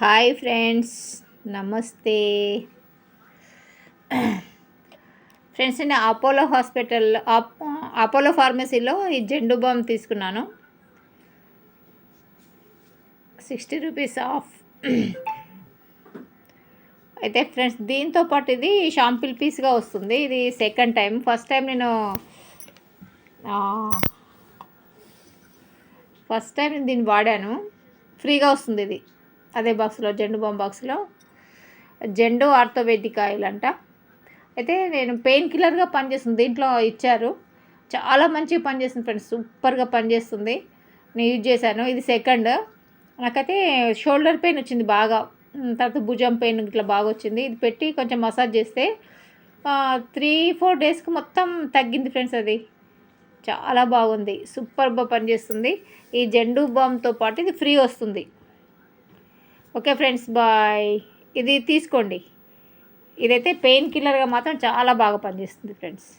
Hi friends, నమస్తే friends. నేను Apollo హాస్పిటల్లో అపోలో ఫార్మసీలో ఈ జెండు బామ్ తీసుకున్నాను. 60 రూపీస్ ఆఫ్. అయితే ఫ్రెండ్స్, దీంతో పాటు ఇది షాంపిల్ పీస్గా వస్తుంది. ఇది సెకండ్ టైం. ఫస్ట్ టైం నేను దీన్ని వాడాను. ఫ్రీగా వస్తుంది ఇది అదే బాక్స్లో, జెండు బామ్ బాక్స్లో. జెండు ఆర్థోవేదిక్ ఆయిల్ అంట. అయితే నేను పెయిన్ కిల్లర్గా పనిచేస్తుంది దీంట్లో ఇచ్చారు. చాలా మంచిగా పనిచేస్తుంది ఫ్రెండ్స్, సూపర్గా పనిచేస్తుంది. నేను యూజ్ చేశాను. ఇది సెకండ్. నాకైతే షోల్డర్ పెయిన్ వచ్చింది బాగా, తర్వాత భుజం పెయిన్ ఇట్లా బాగా వచ్చింది. ఇది పెట్టి కొంచెం మసాజ్ చేస్తే 3-4 డేస్కి మొత్తం తగ్గింది ఫ్రెండ్స్. అది చాలా బాగుంది, సూపర్గా పనిచేస్తుంది. ఈ జెండు బామ్తో పాటు ఇది ఫ్రీ వస్తుంది. Okay friends, bye. ఇది తీసుకోండి. ఇదైతే పెయిన్ కిల్లర్గా మాత్రం చాలా బాగా పనిచేస్తుంది ఫ్రెండ్స్.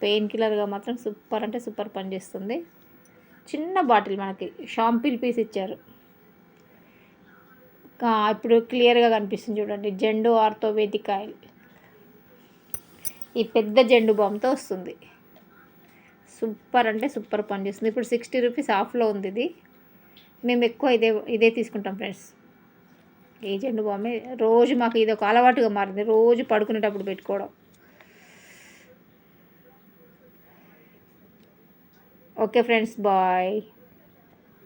పెయిన్ కిల్లర్గా మాత్రం సూపర్ అంటే సూపర్ పనిచేస్తుంది. చిన్న బాటిల్, మనకి షాంపిల్ పీస్ ఇచ్చారు. ఇప్పుడు క్లియర్గా కనిపిస్తుంది చూడండి, జెండు ఆర్థోవేదిక్ ఆయిల్. ఈ పెద్ద జెండు బామ్తో వస్తుంది. సూపర్ అంటే సూపర్ పనిచేస్తుంది. ఇప్పుడు 60 రూపీస్ ఆఫ్లో ఉంది ఇది. మేము ఎక్కువ ఇదే తీసుకుంటాం ఫ్రెండ్స్. ఈ జెండు బామే రోజు మాకు ఇది ఒక అలవాటుగా మారింది, రోజు పడుకునేటప్పుడు పెట్టుకోవడం. Okay friends, bye.